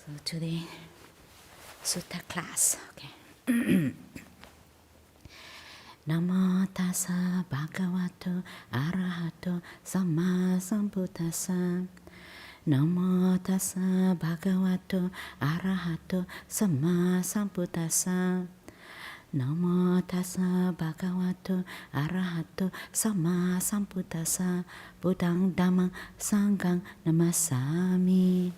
So today, Sutta class. Okay. Namo tassa bhagavato arahato samma sambuddhassa. Namo tassa bhagavato arahato samma sambuddhassa. Namo tassa bhagavato arahato samma sambuddhassa. Buddhang dhammang sanghang namassami.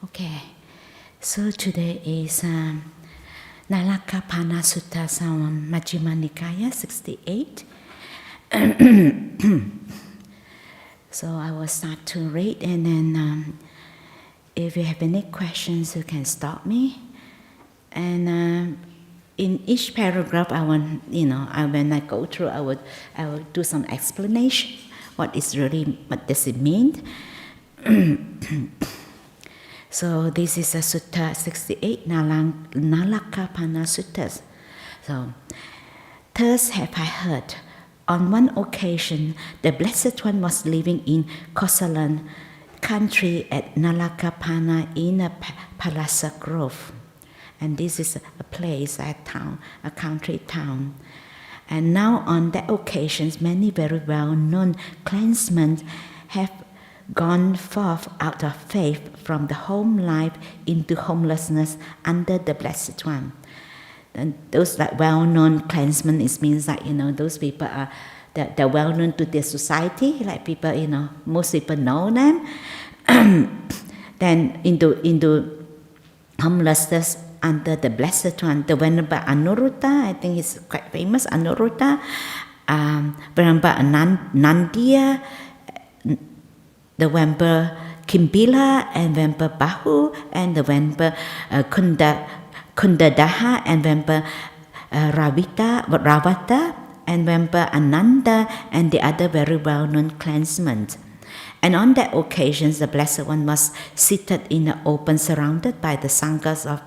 Okay, so today is Naḻakapāna Sutta from Majjhima Nikaya 68. So I will start to read, and then if you have any questions, you can stop me. And in each paragraph, when I go through, I will do some explanation. What does it mean? So this is a Sutta 68, Naḻakapāna Sutta. So, thus have I heard. On one occasion, the Blessed One was living in Kosalan country at Naḻakapāna in a Palasa Grove. And this is a place, a town, a country town. And now on that occasion, many very well-known clansmen have gone forth out of faith from the home life into homelessness under the Blessed One. And those like well-known clansmen, it means that those people are they're well-known to their society, like people most people know them. Then into homelessness under the Blessed One, the Venerable Anuruddha, I think he's quite famous. Anuruddha, Venerable Nandiya, the Venerable Kimbila, and Venerable Bahu, and the Venerable Kundadaha, and Venerable Ravata, and Venerable Ananda, and the other very well-known clansmen. And on that occasion, the Blessed One was seated in the open, surrounded by the sanghas of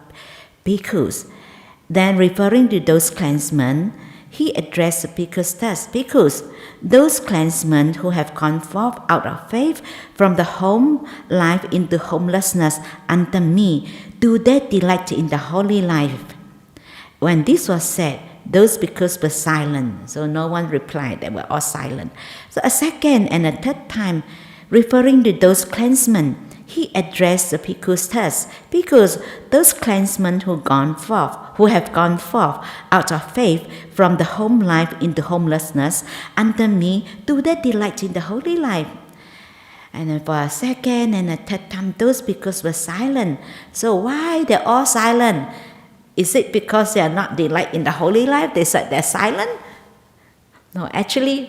bhikkhus. Then, referring to those clansmen, he addressed the bhikkhus thus: Bhikkhus, those clansmen who have gone forth out of faith from the home life into homelessness under me, do they delight in the holy life? When this was said, those bhikkhus were silent, so no one replied, they were all silent. So a second and a third time, referring to those clansmen, he addressed the bhikkhus thus: Bhikkhus, those clansmen who have gone forth out of faith from the home life into homelessness under me, do they delight in the holy life? And then for a second and a third time, those bhikkhus were silent. So why they're all silent? Is it because they are not delight in the holy life? They said they're silent? No, actually,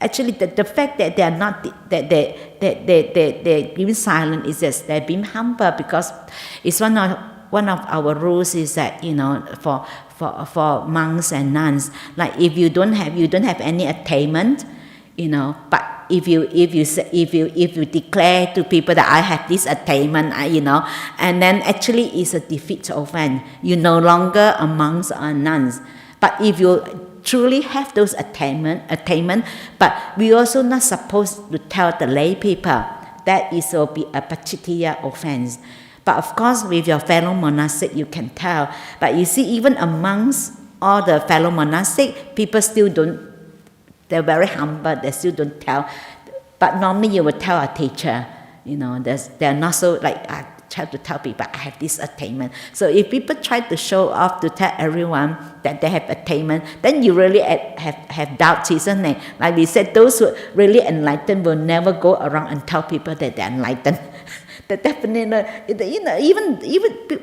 the fact that they are not they're being silent is that they're being humble, because it's one of our rules is that for monks and nuns, like if you don't have any attainment, but if you declare to people that I have this attainment, and then actually it's a defeat offense. You're no longer a monks or nuns. But if you truly have those attainment, but we also not supposed to tell the lay people. That will be a pachitiya offense. But of course, with your fellow monastic, you can tell. But you see, even amongst all the fellow monastic, people still don't. They're very humble. They still don't tell. But normally, you would tell a teacher. They're not so like. Try to tell people I have this attainment. So if people try to show off to tell everyone that they have attainment, then you really have doubts, isn't it? Like we said, those who really enlightened will never go around and tell people that they're enlightened. The definite, even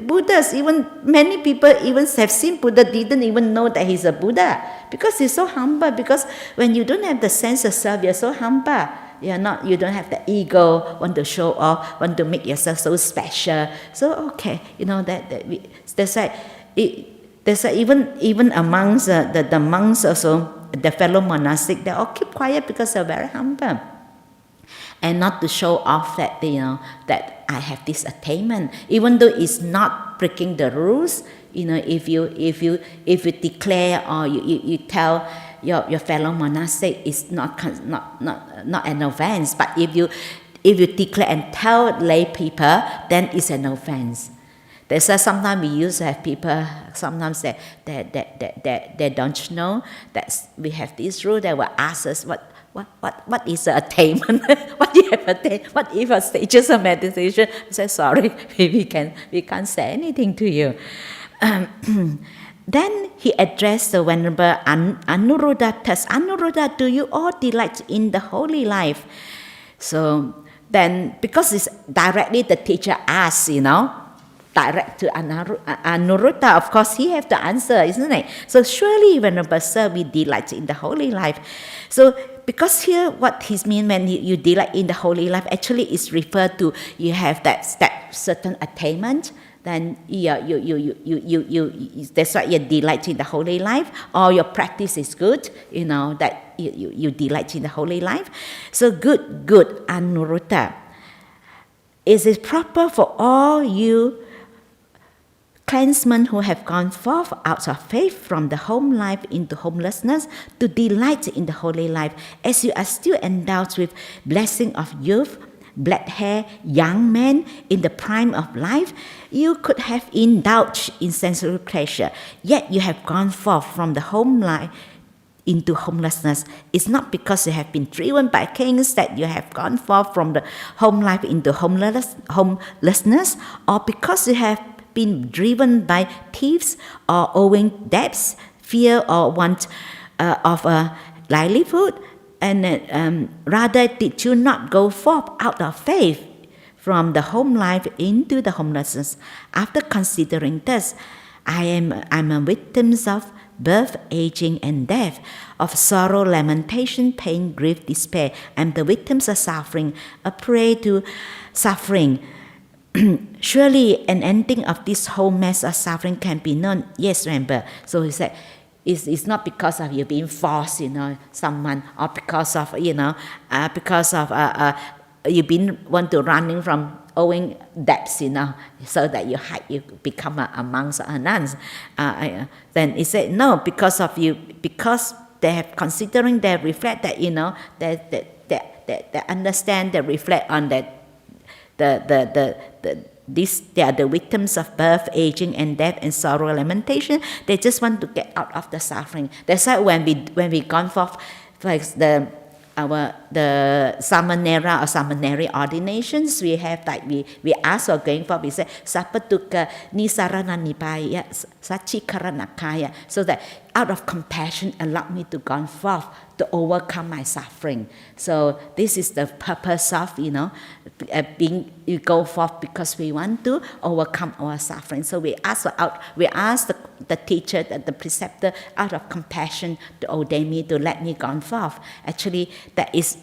Buddhas, even many people even have seen Buddha didn't even know that he's a Buddha because he's so humble. Because when you don't have the sense of self, you're so humble. You don't have the ego, want to show off, want to make yourself so special. So that's why even amongst the monks also, the fellow monastic, they all keep quiet because they're very humble, and not to show off that that I have this attainment, even though it's not breaking the rules. If you declare or you tell your fellow monastic, it's not an offense. But if you declare and tell lay people, then it's an offense. That's why sometimes we used to have people, sometimes they don't know that we have this rule. They will ask us what is the attainment? What do you have attained? What if a stages of meditation? I say sorry, we can't say anything to you. Then he addressed the Venerable Anuruddha thus: Anuruddha, do you all delight in the holy life? So then, because it's directly the teacher asks, direct to Anuruddha, of course he have to answer, isn't it? So surely, Venerable Sir, we delight in the holy life. So because here what he means when you delight in the holy life, actually is referred to you have that certain attainment. Then that's why you delight in the holy life, or your practice is good, that you delight in the holy life. So good, Anuruddha. Is it proper for all you clansmen who have gone forth out of faith from the home life into homelessness to delight in the holy life, as you are still endowed with blessing of youth, black hair, young men in the prime of life? You could have indulged in sensory pleasure, yet you have gone forth from the home life into homelessness. It's not because you have been driven by kings that you have gone forth from the home life into homelessness, or because you have been driven by thieves or owing debts, fear or want of a livelihood. And rather, did you not go forth out of faith from the home life into the homelessness? After considering this, I'm a victim of birth, aging, and death, of sorrow, lamentation, pain, grief, despair. I'm the victims of suffering, a prey to suffering. Surely an ending of this whole mass of suffering can be known. Yes, remember. So he said, it's not because of you being forced, someone, or because of, you want to running from owing debts, so that you become a monk or a nun. Then he said, no, because of you, because they have considering, they reflect that, they understand, they reflect on that, they are the victims of birth, aging, and death, and sorrow, lamentation. They just want to get out of the suffering. That's why when we gone forth, like the samanera or samaneri ordinations, we have like we ask for going forth. We say sapatuka nisarana nipaya sachikaranakaya, so that out of compassion allow me to go forth to overcome my suffering. So this is the purpose of you go forth because we want to overcome our suffering. So we ask the teacher, the preceptor, out of compassion to ordain me, to let me go forth. Actually, that is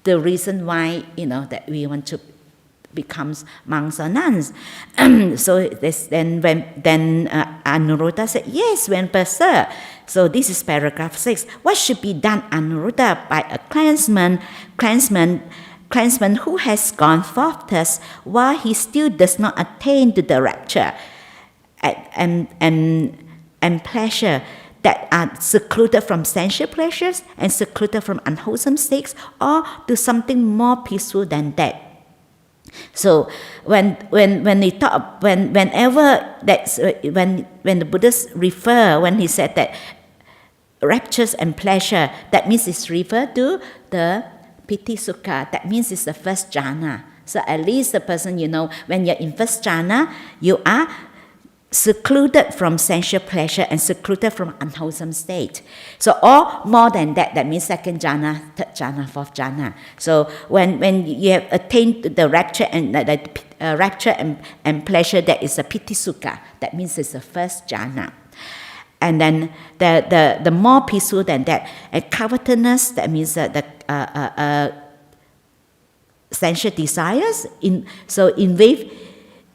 the reason why that we want to become monks or nuns. So then Anuruddha said, yes, Venerable Sir. So this is paragraph 6. What should be done, Anuruddha, by a clansman who has gone forth thus while he still does not attain to the rapture and pleasure that are secluded from sensual pleasures and secluded from unwholesome states, or to something more peaceful than that? So when they talk, whenever that's when the Buddhists refer, when he said that raptures and pleasure, that means it's referred to the piti sukha. That means it's the first jhana. So at least the person, when you're in first jhana, you are secluded from sensual pleasure and secluded from unwholesome state. So or more than that, that means second jhana, third jhana, fourth jhana. So when you have attained the rapture and the rapture and pleasure, that is a piti sukha. That means it's the first jhana. And then the more peaceful than that, covetousness, that means the sensual desires,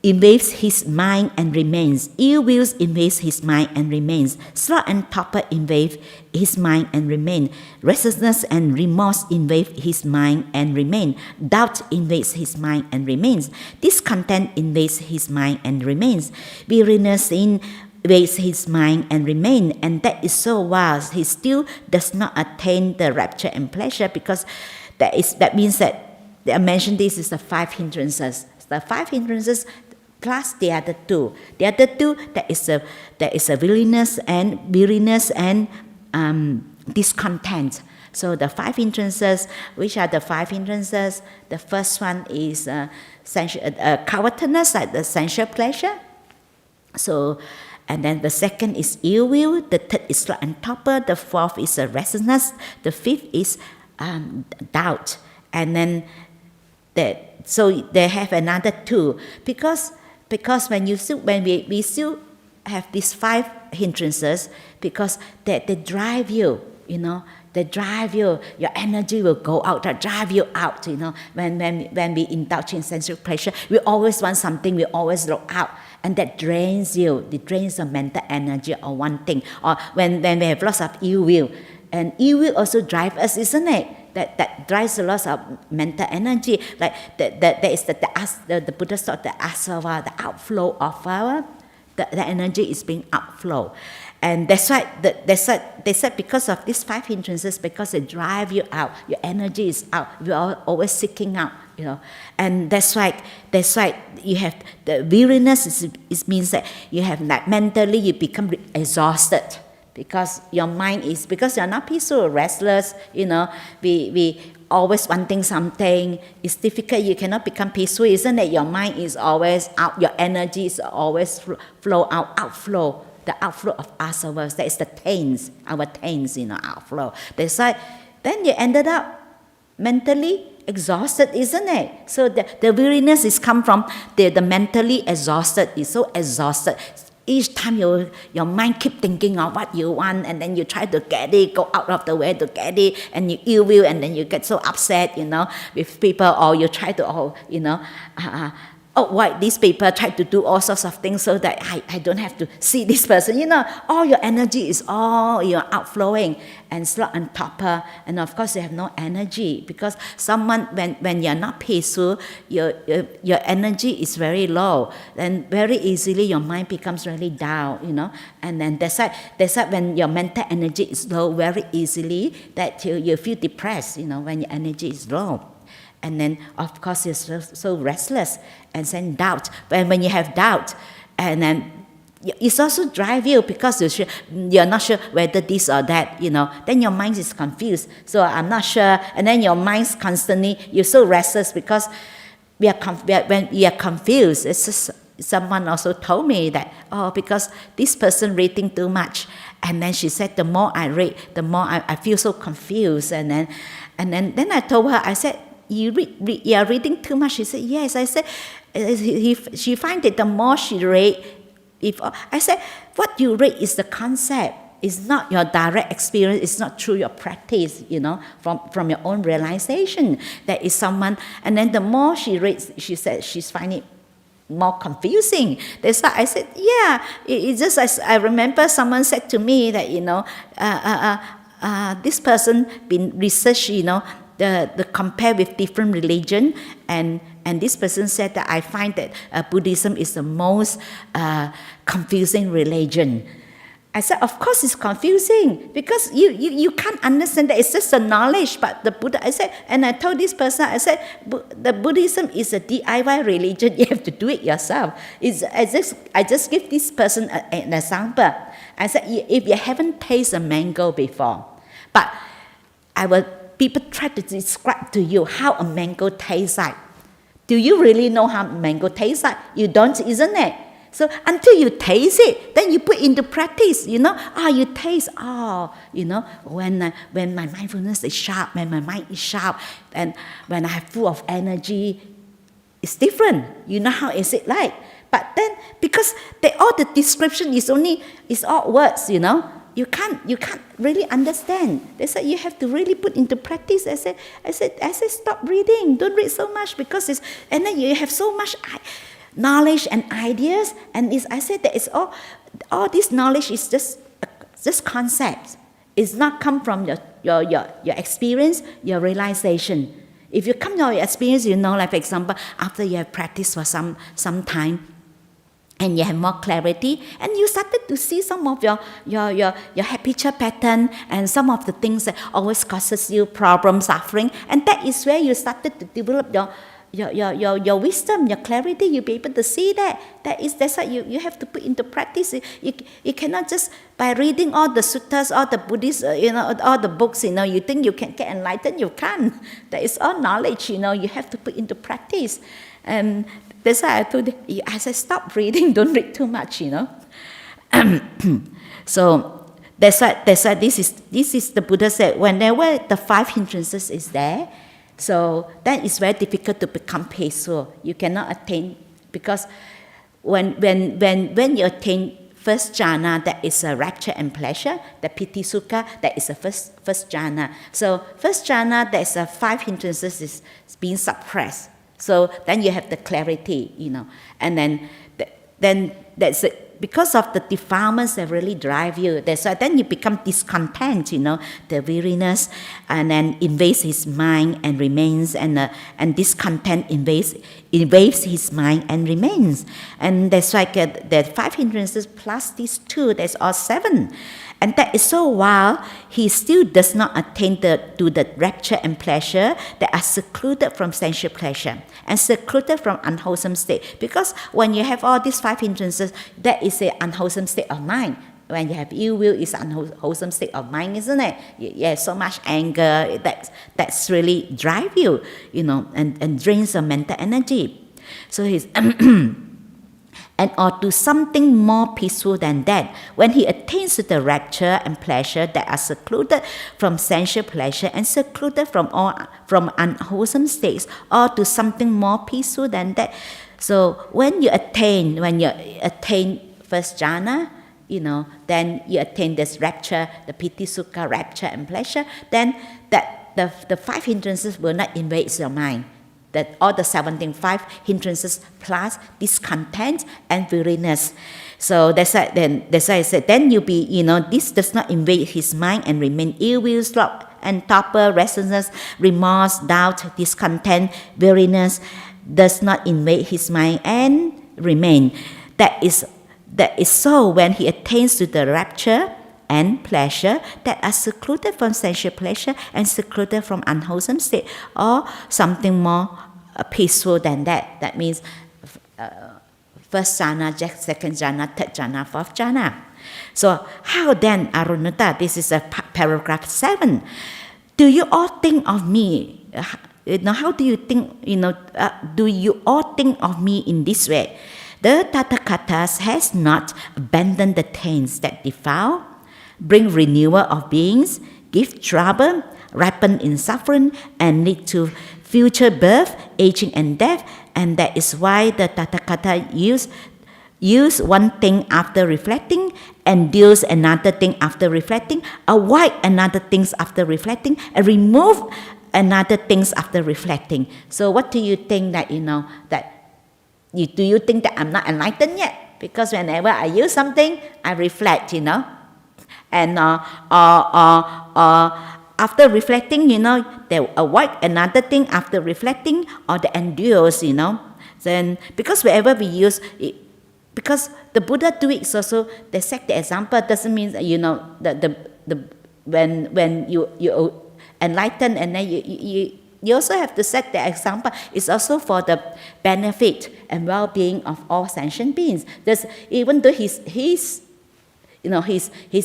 invades his mind and remains. Ill wills invades his mind and remains. Sloth and torpor invade his mind and remain. Restlessness and remorse invade his mind and remain. Doubt invades his mind and remains. Discontent invades his mind and remains. Weariness invades his mind and remain. And that is so vast. He still does not attain the rapture and pleasure, because that means that I mentioned this is the 5 hindrances. The 5 hindrances plus the other 2. The other 2, there is a willingness and weariness and discontent. So the 5 hindrances, which are the 5 hindrances? The first one is covetousness, like the sensual pleasure. So, and then the second is ill will. The third is sloth and torpor. The fourth is restlessness. The fifth is doubt. And then so they have another 2, because when we still have these 5 hindrances, because they drive you, they drive you. Your energy will go out. They drive you out. When we indulge in sensual pleasure, we always want something. We always look out, and that drains you. It drains your mental energy or one thing. Or when we have lots of ill will, and ill will also drive us, isn't it? That drives a lot of mental energy. Like there is the Buddha taught the asava, the outflow of the energy is being outflow. And that's why they said because of these 5 hindrances, because they drive you out, your energy is out. You are always seeking out, And that's why you have the weariness. It means that you have mentally you become exhausted. Because your mind is, because you're not peaceful, restless, we always wanting something. It's difficult. You cannot become peaceful, isn't it? Your mind is always out. Your energy is always outflow. The outflow of asavas. That is the taints, our taints, outflow. That's why then you ended up mentally exhausted, isn't it? So the weariness is come from the mentally exhausted. It's so exhausted. Each time your mind keep thinking of what you want, and then you try to get it, go out of the way to get it, and you ill will, and then you get so upset, with people, or you try to, why these people try to do all sorts of things so that I don't have to see this person. All your energy is all outflowing, and sloth and torpor, and of course you have no energy, because when you're not peaceful, your energy is very low, and very easily your mind becomes really down, and then that's why when your mental energy is low, very easily that you feel depressed, when your energy is low. And then, of course, you're so restless, and then doubt. But when you have doubt, and then it's also drive you, because you're not sure whether this or that, then your mind is confused. So I'm not sure. And then your mind's constantly, you're so restless, because when we are confused. It's just, someone also told me that, because this person reading too much. And then she said, the more I read, the more I feel so confused. And then I told her, I said, you are reading too much. She said, yes. I said, she find that the more she read, I said, what you read is the concept. It's not your direct experience. It's not through your practice, from your own realization. There is someone, and then the more she reads, she said she's finding it more confusing. That's why I said, yeah. It's just as I remember someone said to me that, this person been researched, the compare with different religion, and this person said that I find that Buddhism is the most confusing religion. I said, of course it's confusing, because you can't understand that. It's just a knowledge. But the Buddha, I said, and I told this person, I said, the Buddhism is a DIY religion. You have to do it yourself. I just give this person an example. I said, if you haven't tasted a mango before, but people try to describe to you how a mango tastes like. Do you really know how mango tastes like? You don't, isn't it? So until you taste it, then you put into practice, you taste, when my mindfulness is sharp, when my mind is sharp, and when I have full of energy, it's different. You know how is it like. But then, because all the description is all words, you can't really understand. They said you have to really put into practice. I said, stop reading. Don't read so much because and then you have so much knowledge and ideas. And I said that it's all this knowledge is just concepts. It's not come from your experience, your realization. If you come to your experience, like for example, after you have practiced for some time, and you have more clarity, and you started to see some of your habitual pattern and some of the things that always causes you problem, suffering, and that is where you started to develop your wisdom, your clarity. You'll be able to see that. That's what you have to put into practice. You cannot just by reading all the suttas, all the Buddhist, all the books, you think you can get enlightened. You can't. That is all knowledge. You have to put into practice. And that's why I told you, I said, stop reading, don't read too much, So that's why this is the Buddha said, whenever the 5 hindrances is there, so that is very difficult to become peaceful. You cannot attain, because when you attain first jhana, that is a rapture and pleasure. The piti sukha, that is the first jhana. So first jhana, that is 5 hindrances is being suppressed. So then you have the clarity, and then that's it. Because of the defilements that really drive you. That's why then you become discontent, the weariness, and then invades his mind and remains, and discontent invades his mind and remains. And that's why the 5 hindrances plus these 2, that's all 7. And that is so while he still does not attain to the rapture and pleasure that are secluded from sensual pleasure and secluded from unwholesome state. Because when you have all these 5 hindrances, that is an unwholesome state of mind. When you have ill will, it's an unwholesome state of mind, isn't it? You have so much anger, that's really drive you, and drains your mental energy. So he's or to something more peaceful than that. When he attains to the rapture and pleasure that are secluded from sensual pleasure and secluded from unwholesome states, or to something more peaceful than that. So when you attain first jhana, then you attain this rapture, the piti sukha, rapture and pleasure, then that the 5 hindrances will not invade your mind. That all the 75 hindrances plus discontent and weariness. So that's why I said, then you be, this does not invade his mind and remain ill will, sloth and torpor, restlessness, remorse, doubt, discontent, weariness does not invade his mind and remain. That is so when he attains to the rapture and pleasure that are secluded from sensual pleasure and secluded from unwholesome state, or something more peaceful than that. That means first jhana, second jhana, third jhana, fourth jhana. So how then, Arunata, this is paragraph 7. Do you all think of me? How do you think, do you all think of me in this way? The Tathagatas has not abandoned the taints that defile, bring renewal of beings, give trouble, ripen in suffering, and lead to future birth, aging and death. And that is why the Tathagata use one thing after reflecting, endures another thing after reflecting, avoid another things after reflecting, and remove another things after reflecting. So what do you think that, do you think that I'm not enlightened yet? Because whenever I use something, I reflect, and after reflecting, they avoid another thing after reflecting, or the endures, Then because wherever we use it, because the Buddha do it also, they set the example. Doesn't mean when you enlighten, and then you also have to set the example. It's also for the benefit and well-being of all sentient beings. Even though he's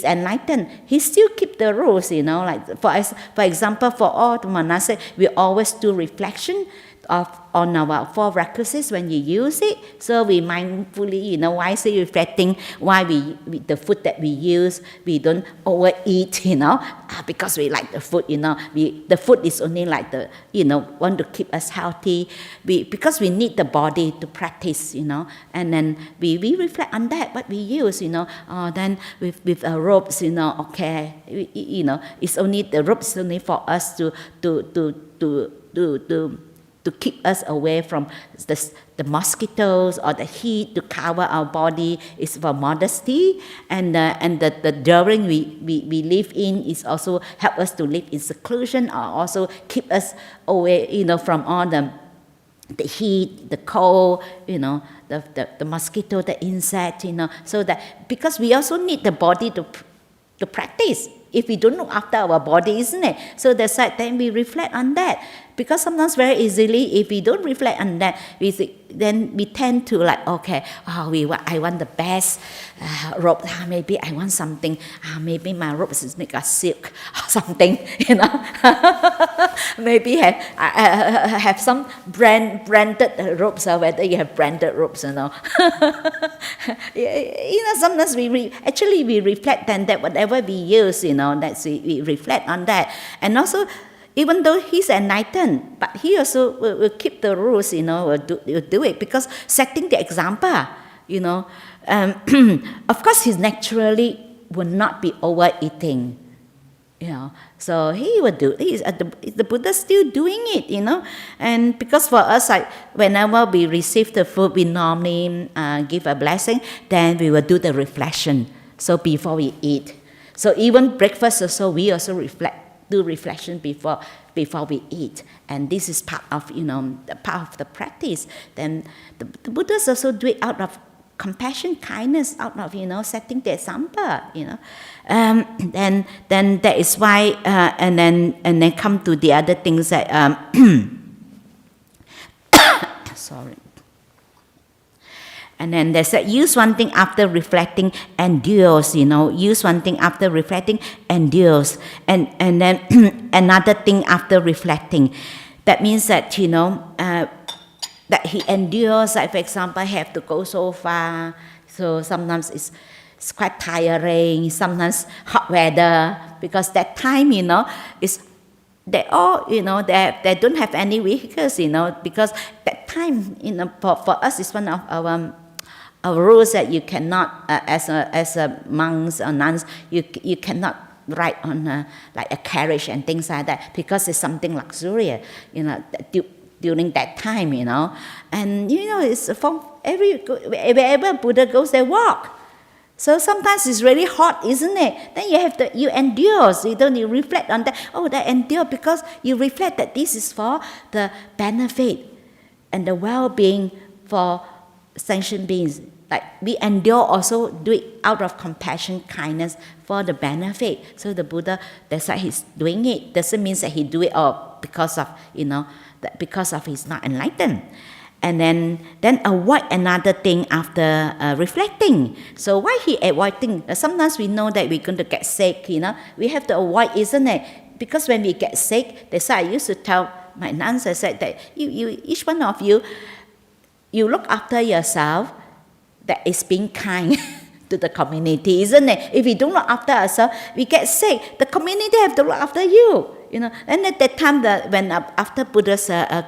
enlightened, he still keep the rules, like for example, for all the monastic, we always do reflection on our 4 requisites when you use it. So we mindfully, wisely reflecting why the food that we use, we don't overeat, because we like the food, the food is only like want to keep us healthy, because we need the body to practice, and then we reflect on that, what we use, then with ropes, okay, it's only the ropes only for us to keep us away from the mosquitoes or the heat, to cover our body is for modesty, and the dwelling we live in is also help us to live in seclusion, or also keep us away, from all the heat, the cold, the mosquito, the insect, so that, because we also need the body to practice. If we don't look after our body, isn't it? So that's why then we reflect on that. Because sometimes very easily, if we don't reflect on that, then we tend to like, okay, I want the best robe. Maybe I want something. Maybe my robes is made of silk or something, Maybe have some branded robes, whether you have branded robes, Sometimes we reflect then that whatever we use, that we reflect on that. And also, even though he's enlightened, but he also will keep the rules, will do it, because setting the example, of course he naturally will not be overeating, so he will do it. The Buddha still doing it, and because for us, like whenever we receive the food, we normally give a blessing, then we will do the reflection. So before we eat, so even breakfast also, we also do reflection before we eat, and this is part of the practice. Then the Buddhas also do it out of compassion, kindness, out of setting the example. Then that is why, and then come to the other things that sorry. And then they said, use one thing after reflecting, endures, use one thing after reflecting, endures. And then another thing after reflecting. That means that, that he endures, like for example, have to go so far. So sometimes it's quite tiring, sometimes hot weather, because that time, is they all, they don't have any vehicles, because that time, for us is one of our rules that you cannot, as a monks or nuns, you cannot ride on like a carriage and things like that, because it's something luxurious, during that time, and it's from wherever Buddha goes, they walk. So sometimes it's really hot, isn't it? Then you endure. So you reflect on that. Oh, that endure, because you reflect that this is for the benefit and the well-being for sentient beings. Like we endure, also do it out of compassion, kindness, for the benefit. So the Buddha, that's why he's doing it. Doesn't mean that he do it all because of because of he's not enlightened. And then avoid another thing after reflecting. So why he avoiding? Sometimes we know that we're going to get sick, we have to avoid, isn't it? Because when we get sick, that's why I used to tell my nuns, I said that each one of you look after yourself, that is being kind to the community, isn't it? If we don't look after ourselves, we get sick. The community have to look after you. And at that time, when after Buddha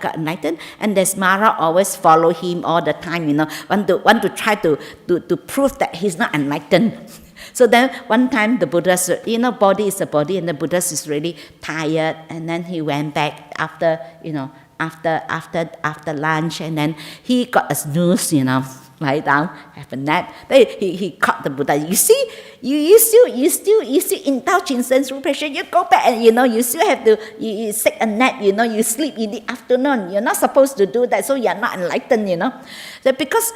got enlightened, and there's Mara always follow him all the time, want to try to prove that he's not enlightened. So then one time the Buddha said, body is a body, and the Buddha is really tired, and then he went back after lunch, and then he got a snooze, lie down, have a nap. Then he caught the Buddha. You see, you still indulge in sense repression. You go back and you still have to you take a nap. You sleep in the afternoon. You're not supposed to do that, so you're not enlightened. So because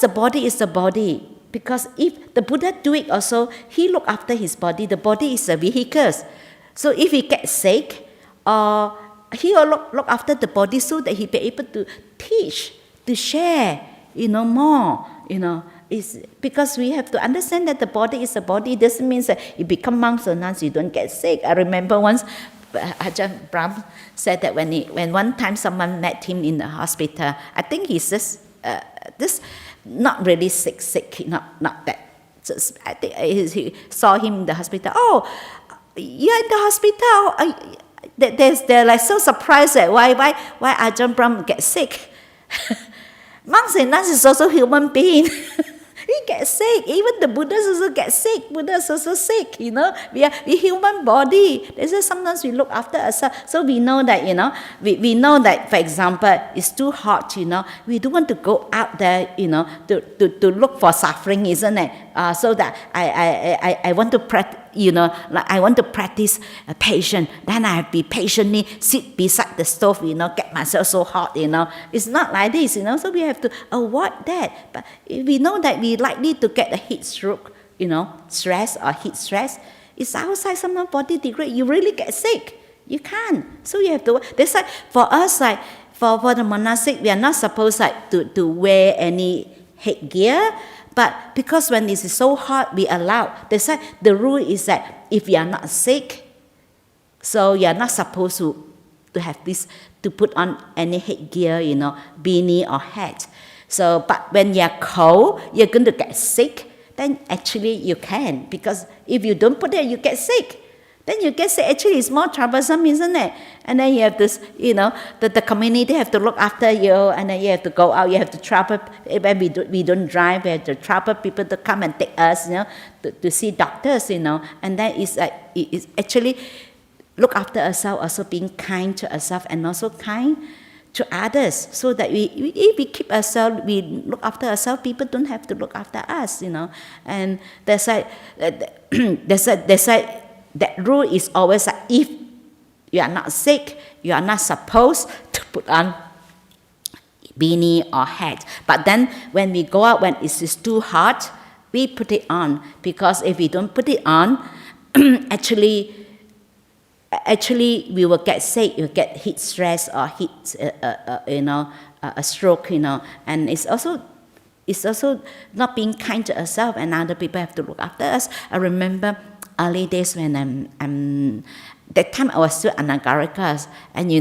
the body is the body. Because if the Buddha do it also, he look after his body. The body is a vehicle. So if he gets sick, he will look after the body so that he be able to teach, to share. More, it's because we have to understand that the body is a body. It doesn't mean that you become monks or nuns, you don't get sick. I remember once Ajahn Brahm said that when one time someone met him in the hospital, I think he's just not really sick, not that. Just, I think he saw him in the hospital. Oh, you're in the hospital. They're like so surprised that why Ajahn Brahm gets sick. Monks and nuns is also human being. We get sick. Even the Buddhas also get sick. Buddhas also sick, We human body. They say sometimes we look after ourselves. So we know that, we know that, for example, it's too hot, We don't want to go out there, to look for suffering, isn't it? So that I want to practice, like I want to practice patience. Then I be patiently sit beside the stove, get myself so hot, It's not like this, So we have to avoid that. But we know that we likely to get a heat stroke, stress or heat stress. It's outside someone's body degrade. You really get sick. You can't. So you have to. That's like for us, like for the monastic, we are not supposed to wear any headgear. But because when it is so hot, we allow. That's why the rule is that if you are not sick, so you are not supposed to have this, to put on any headgear, beanie or hat. So, but when you are cold, you're going to get sick, then actually you can. Because if you don't put it, you get sick. Then you get sick. Actually, it's more troublesome, isn't it? And then you have this, the community have to look after you, and then you have to go out. You have to travel. When we don't drive, we have to travel people to come and take us, to see doctors, And then it's like it's actually look after ourselves, also being kind to ourselves, and also kind to others, so that if we keep ourselves, we look after ourselves, people don't have to look after us, And that's like that rule is always like, if you are not sick, you are not supposed to put on beanie or hat. But then when we go out, when it is too hot, we put it on. Because if we don't put it on, actually we will get sick. You get heat stress or heat, a stroke, And it's also not being kind to ourselves, and other people have to look after us. I remember early days when that time I was still anagarika, and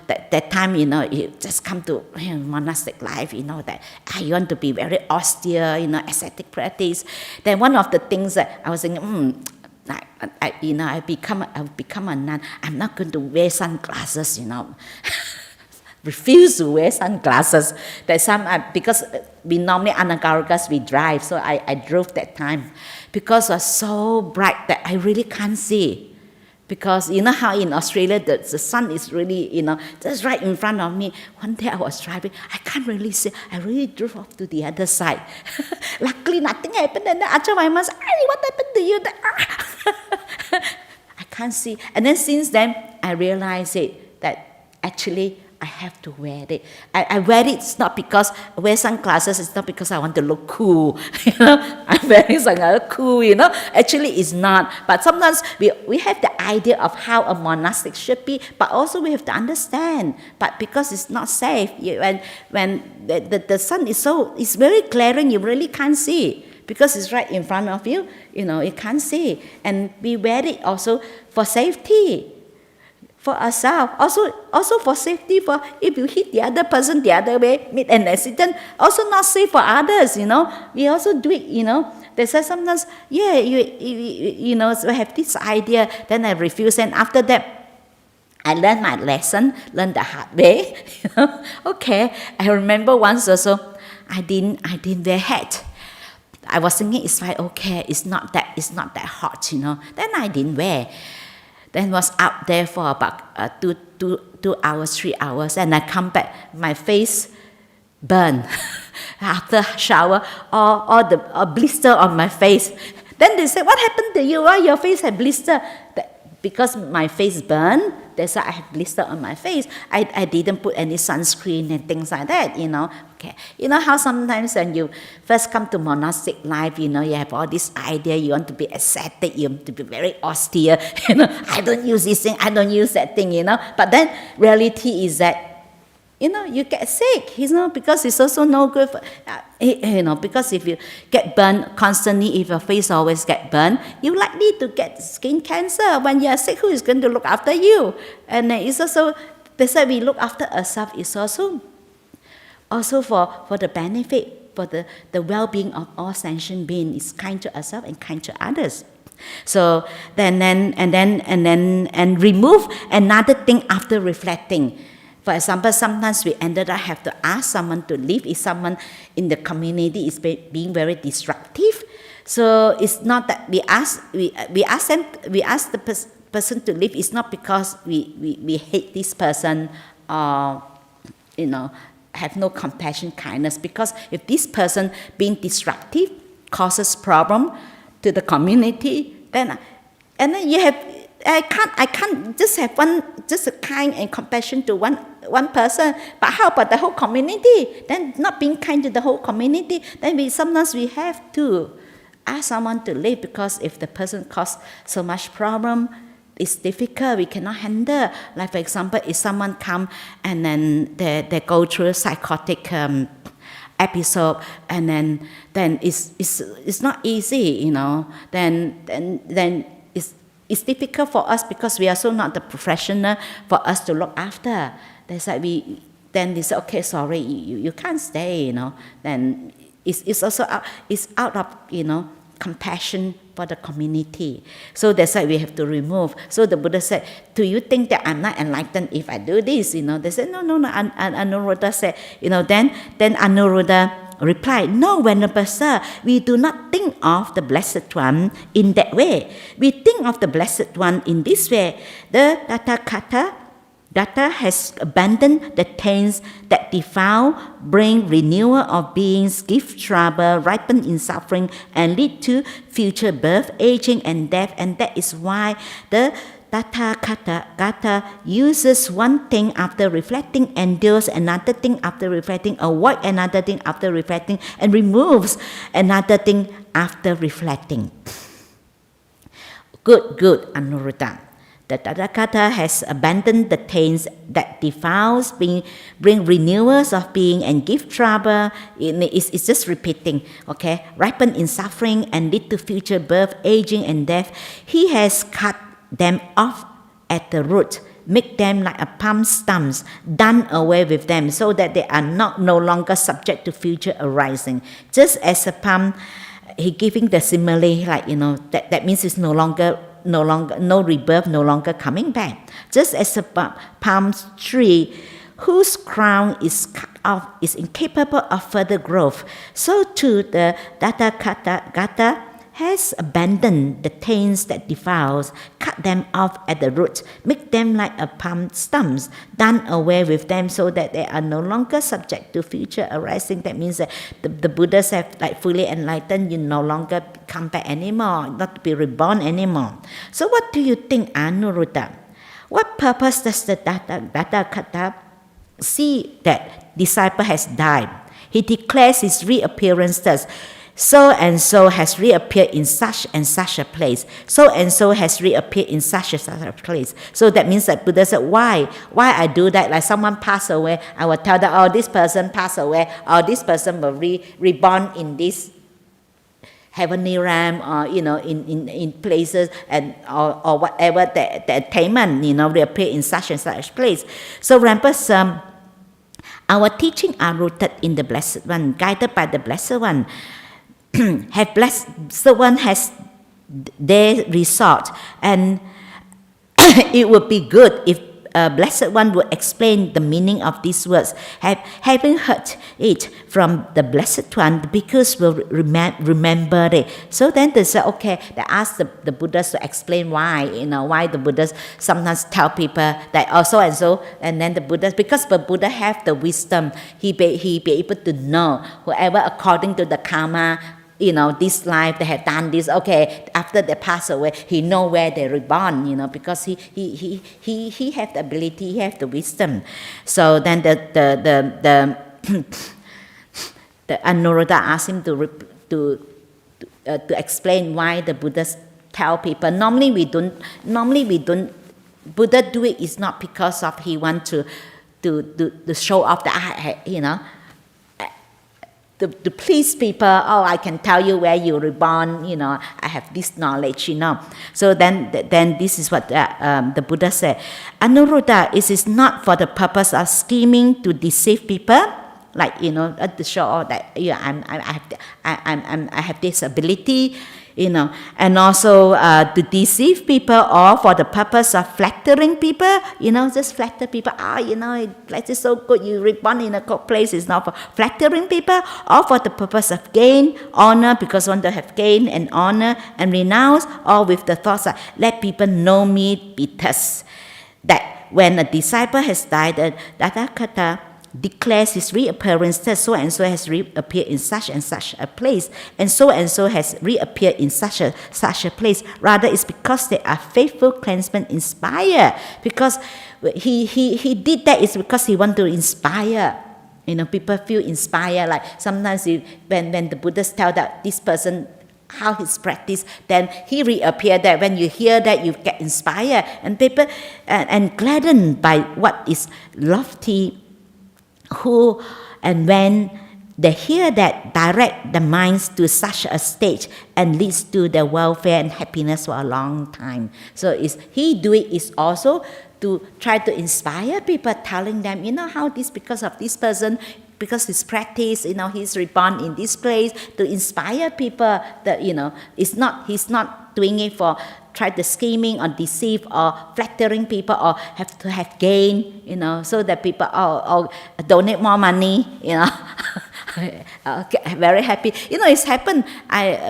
that time you just come to monastic life, that you want to be very austere, ascetic practice. Then one of the things that I was thinking, I've become a nun. I'm not going to wear sunglasses, Refuse to wear sunglasses. Because we normally anagarikas, we drive, so I drove that time. Because it was so bright that I really can't see. Because you know how in Australia the sun is really, just right in front of me. One day I was driving, I can't really see. I really drove off to the other side. Luckily nothing happened, and then Ajahn Vaiman said, "Hey, what happened to you?" I can't see. And then since then, I realized that actually I have to wear it. I wear it, it's not because I wear sunglasses, it's not because I want to look cool. I'm wearing sunglasses cool, Actually, it's not. But sometimes we have the idea of how a monastic should be, but also we have to understand. But because it's not safe, when the sun is it's very glaring, you really can't see. Because it's right in front of you, you can't see. And we wear it also for safety. For ourselves, also for safety, for if you hit the other person the other way, meet an accident, also not safe for others, We also do it, They say sometimes, so I have this idea, then I refuse, and after that, I learned my lesson, learned the hard way, Okay, I remember once also, I didn't wear hat. I was thinking it's like, okay, it's not that hot, Then I didn't wear. Then was out there for about 2 hours, 3 hours, and I come back, my face burned after shower, or a blister on my face. Then they said, "What happened to you? Why your face had blister?" Because my face burned, that's why I have blister on my face. I didn't put any sunscreen and things like that, Okay. You know how sometimes when you first come to monastic life, you have all this idea, you want to be ascetic, you want to be very austere, I don't use this thing, I don't use that thing, But then reality is that, you get sick, because it's also no good for, because if you get burned constantly, if your face always get burned, you're likely to get skin cancer. When you're sick, who is going to look after you? And it's also, that's why we look after ourselves. It's also for the benefit, for the well-being of all sentient beings. Is kind to ourselves and kind to others. So then remove another thing after reflecting. For example, sometimes we ended up have to ask someone to leave if someone in the community is being very disruptive. So it's not that we ask the person to leave. It's not because we hate this person or have no compassion, kindness. Because if this person being disruptive causes problem to the community, then you have. I can't just have just a kind and compassion to one person. But how about the whole community? Then not being kind to the whole community, then sometimes we have to ask someone to leave, because if the person causes so much problem, it's difficult. We cannot handle. Like for example, if someone come and then they go through a psychotic episode, and then it's not easy, Then it's difficult for us, because we are so not the professional for us to look after. That's like they say, okay, sorry, you can't stay, Then it's also out of compassion for the community. So that's why we have to remove. So the Buddha said, do you think that I'm not enlightened if I do this? They said, no. Anuruddha said, then Anuruddha replied, no, Venerable Sir, we do not think of the Blessed One in that way. We think of the Blessed One in this way. The Datta has abandoned the taints that defile, bring renewal of beings, give trouble, ripen in suffering, and lead to future birth, aging, and death. And that is why the Tathagata uses one thing after reflecting, endures another thing after reflecting, avoids another thing after reflecting, and removes another thing after reflecting. Good, Anuruddha. The Tathagata has abandoned the taints that defiles, bring renewals of being, and give trouble. It's just repeating, okay? Ripen in suffering and lead to future birth, aging, and death. He has cut them off at the root, make them like a palm stumps, done away with them, so that they are no longer subject to future arising. Just as a palm, he giving the simile, like that means it's no longer no rebirth, no longer coming back. Just as a palm tree whose crown is cut off is incapable of further growth, so too the Tathagata has abandoned the taints that defiles, cut them off at the root, make them like a palm stumps, done away with them, so that they are no longer subject to future arising. That means that the Buddhas have like fully enlightened, you no longer come back anymore, not to be reborn anymore. So what do you think, Anuruddha? What purpose does the Tathagata see that disciple has died? He declares his reappearance thus: so and so has reappeared in such and such a place. So and so has reappeared in such and such a place. So that means that Buddha said, why I do that? Like someone passed away, I will tell them, this person passed away, or this person will reborn in this heavenly realm, or in places, and or whatever the attainment, reappear in such and such place. So Rinpoche, our teaching are rooted in the Blessed One, guided by the Blessed One. Have Blessed One has their resort, and it would be good if Blessed One would explain the meaning of these words. Having heard it from the Blessed One, the bhikkhus will remember it. So then they say, okay, they ask the Buddhas to explain why, why the Buddhas sometimes tell people that so and so, and then the Buddhas, because the Buddha have the wisdom, he be able to know whoever according to the karma, this life they have done this. Okay, after they pass away, he know where they reborn. Because he have the ability, he have the wisdom. So then the Anuruddha asked him to explain why the Buddhas tell people. Normally we don't. Buddha do it is not because of he want to to show off that to please people. Oh, I can tell you where you were born. I have this knowledge. So then this is what the Buddha said. Anuruddha, it is not for the purpose of scheming to deceive people, like to show that I have this ability. And also to deceive people, or for the purpose of flattering people, just flatter people. Life is so good, you reborn in a good place. It's not for flattering people, or for the purpose of gain, honor, because one to have gain and honor and renown, or with the thoughts that let people know me because that when a disciple has died, the Naḷakapāna declares his reappearance that so and so has reappeared in such and such a place, and so has reappeared in such a place. Rather, it's because they are faithful, cleansement, inspire. Because he did that is because he want to inspire. People feel inspired. Like sometimes when the Buddhists tell that this person how his practice, then he reappeared there. When you hear that, you get inspired, and people and gladdened by what is lofty. Who and when they hear that, direct the minds to such a stage and leads to their welfare and happiness for a long time. So he do it is also to try to inspire people, telling them, how this because of this person, because his practice, he's reborn in this place, to inspire people that he's not doing it for try to scheming or deceive or flattering people or have to have gain, so that people donate more money, get very happy. It's happened.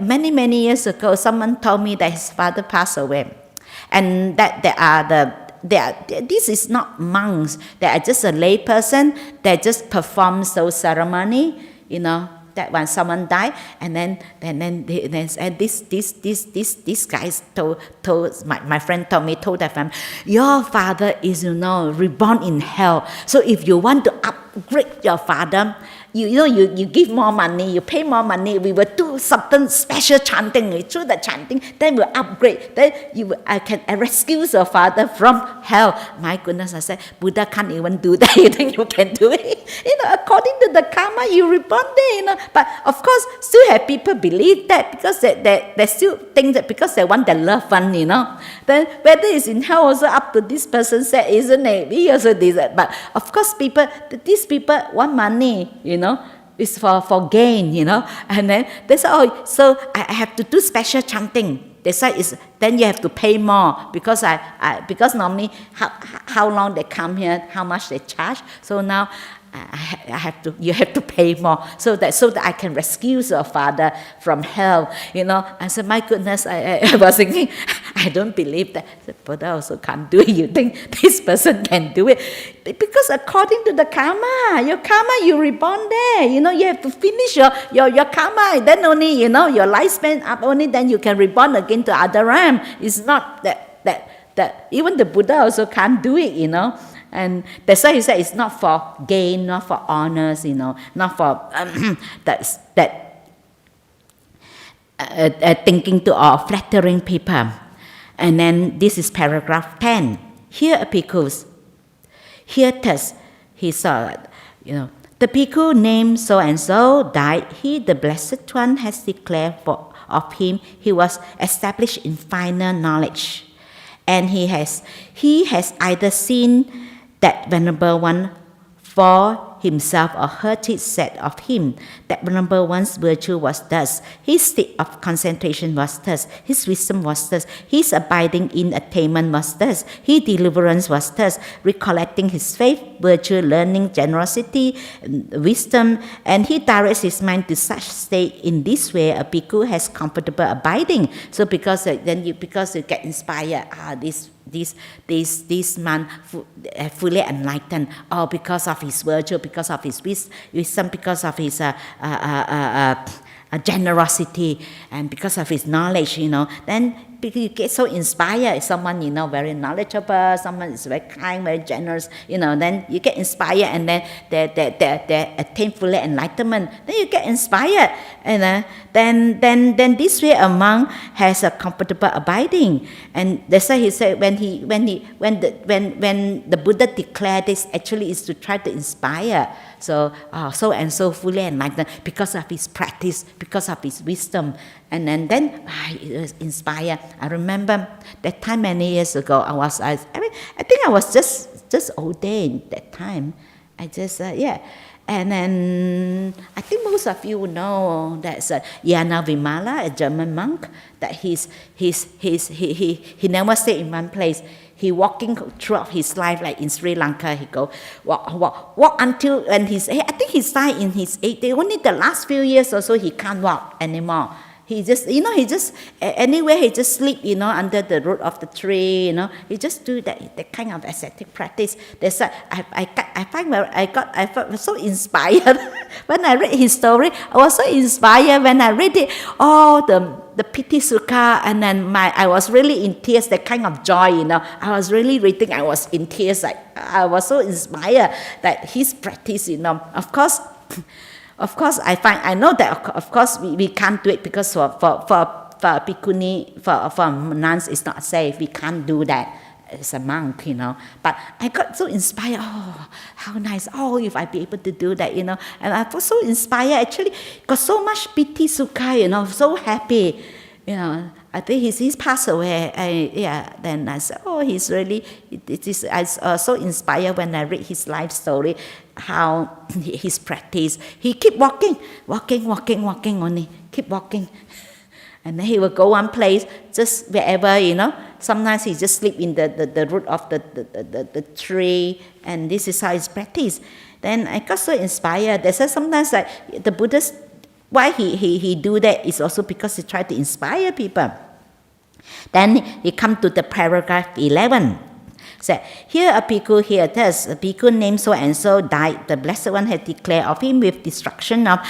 Many years ago, someone told me that his father passed away, and that this is not monks. They are just a lay person. They just perform those ceremony, that when someone died, and then this guy told my friend told that family, your father is reborn in hell. So if you want to upgrade your father, you give more money, you pay more money. We will do something special chanting. Through the chanting, then we'll upgrade. Then I can rescue your father from hell. My goodness, I said, Buddha can't even do that. You think you can do it? According to the karma, you reborn there. But of course, still have people believe that because they still think that because they want their loved one, Then whether it's in hell also up to this person said, isn't it? We also did that. But of course, these people want money, it's for gain, and then they say, so I have to do special chanting. They say then you have to pay more because because normally how long they come here, how much they charge. So now you have to pay more so that I can rescue your father from hell. I said, my goodness, I was thinking, I don't believe that. I said, Buddha also can't do it. You think this person can do it? Because according to the karma, your karma, you reborn there. You have to finish your karma. Then only, your lifespan up, only then you can reborn again to other realm. It's not that even the Buddha also can't do it, And that's why he said it's not for gain, not for honors, not for thinking to or flattering people. And then this is paragraph 10. Here a bhikkhus. Here thus he saw, the bhikkhu named so and so died. He, the Blessed One, has declared of him he was established in final knowledge, and he has either seen that Venerable One for himself or heard it said of him that Venerable One's virtue was thus, his state of concentration was thus, his wisdom was thus, his abiding in attainment was thus, his deliverance was thus, recollecting his faith, virtue, learning, generosity, wisdom, and he directs his mind to such state. In this way, a bhikkhu has comfortable abiding. So because you get inspired, this man fully enlightened, because of his virtue, because of his wisdom, because of his generosity, and because of his knowledge, then you get so inspired. Someone, very knowledgeable, someone is very kind, very generous, then you get inspired, and then they attain full enlightenment. Then you get inspired, and then this way a monk has a comfortable abiding. And that's why he said when the Buddha declared this, actually is to try to inspire. So and so fully enlightened because of his practice, because of his wisdom. And then it was inspired. I remember that time many years ago, I think I was just ordained that time. I just And then I think most of you know that's Yana Vimala, a German monk, that he never stayed in one place. He walking throughout his life, like in Sri Lanka, he go walk until, and I think he died in his 80s. Only the last few years or so he can't walk anymore. He just, anywhere he just sleep, under the root of the tree, He just do that kind of ascetic practice. That's I felt so inspired when I read his story. I was so inspired when I read it. The Piti Sukha, and then I was really in tears. That kind of joy, I was really reading. I was in tears. I was so inspired that his practice, Of course, I know that of course we can't do it because for bhikkhuni, for nuns, it's not safe. We can't do that as a monk, But I got so inspired. Oh, how nice! Oh, if I be able to do that, And I was so inspired. Actually, got so much piti sukha, so happy, I think he's passed away. Then I said, he's really. I was so inspired when I read his life story, how his practice. He keep walking only, keep walking, and then he will go one place, just wherever, Sometimes he just sleep in the root of the tree, and this is how his practice. Then I got so inspired. They said sometimes like the Buddhist. Why he do that is also because he try to inspire people. Then he come to the paragraph 11. So here a bhikkhu here tells a bhikkhu named so and so died. The Blessed One had declared of him with destruction of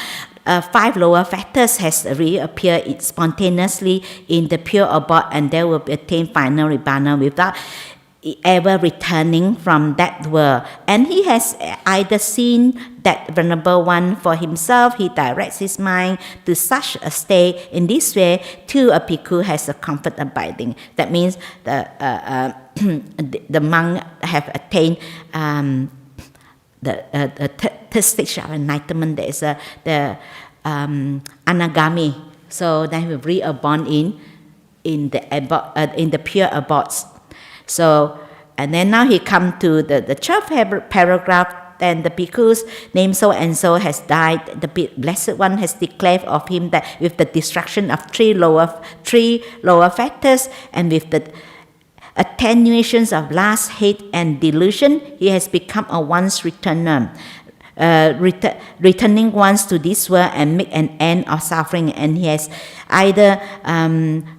5 lower factors has reappeared spontaneously in the pure abode, and they will attain final nibbana without ever returning from that world. And he has either seen that Venerable One for himself, he directs his mind to such a state. In this way, too, a bhikkhu has a comfort abiding. That means the monk have attained the third stage of enlightenment. There is the anagami. So then he will reborn in the pure abodes. So, and then now he come to the 12th paragraph. Then the bhikkhus named so and so has died. The Blessed One has declared of him that with the destruction of three lower factors, and with the attenuations of lust, hate, and delusion, he has become a once returner, returning once to this world and make an end of suffering. And he has either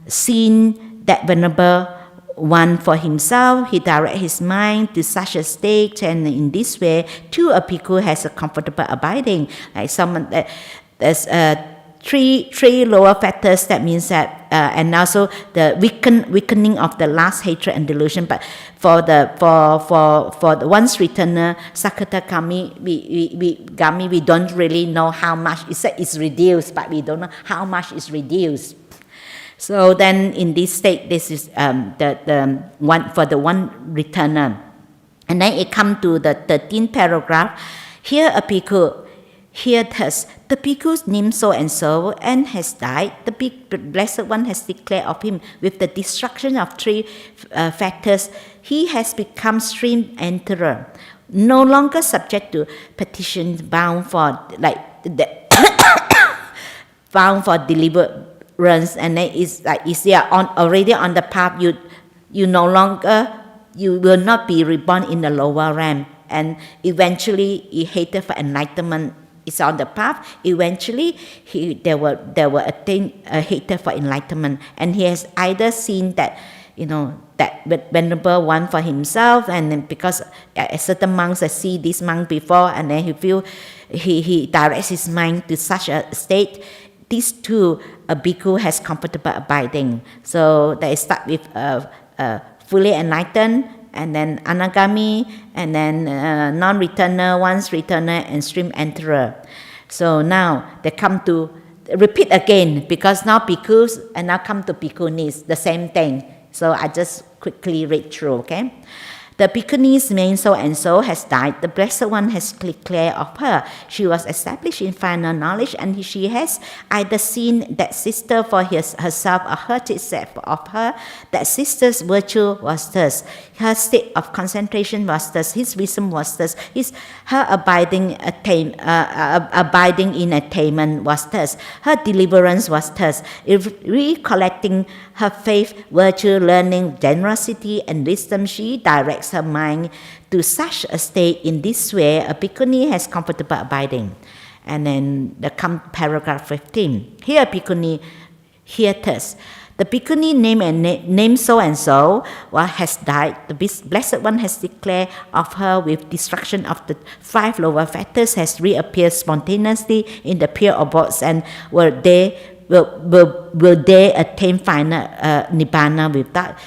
seen that Venerable One for himself, he directs his mind to such a state, and in this way, too, a bhikkhu has a comfortable abiding. Like someone that there's three lower factors. That means that, and also the weakening of the lust, hatred, and delusion. But for the once returner, Sakatagami, we don't really know how much. It's reduced, but we don't know how much is reduced. So then, in this state, this is the one for the one returner, and then it comes to the 13th paragraph. Here, a bhikkhu thus the bhikkhu's name so and so and has died. The Blessed One has declared of him with the destruction of three factors. He has become stream enterer, no longer subject to petitions, bound for deliberate. And then it's like if you are already on the path, you will not be reborn in the lower realm, and eventually he hated for enlightenment. Is on the path. Eventually they will attain a hated for enlightenment, and he has either seen that that Venerable One for himself, and then because certain monks have seen this monk before, and then he directs his mind to such a state. these two, a bhikkhu has comfortable abiding. So they start with fully enlightened, and then anagami, and then non-returner, once returner, and stream enterer. So now they come to repeat again, because now bhikkhus and now come to bhikkhunis, the same thing. So I just quickly read through, okay? The bhikkhuni's name so and so has died. The Blessed One has declared of her. She was established in final knowledge, and she has either seen that sister for herself or heard it said of her. That sister's virtue was thus. Her state of concentration was thus. His wisdom was thus. Her abiding in attainment was thus. Her deliverance was thus. Recollecting her faith, virtue, learning, generosity, and wisdom, she directs her mind to such a state. In this way, a bhikkhuni has comfortable abiding. And then paragraph 15. Here, bhikkhuni, here thus. The bhikkhuni name so and so has died. The Blessed One has declared of her with destruction of the 5 lower factors, has reappeared spontaneously in the pure abodes, and will they attain final nibbana without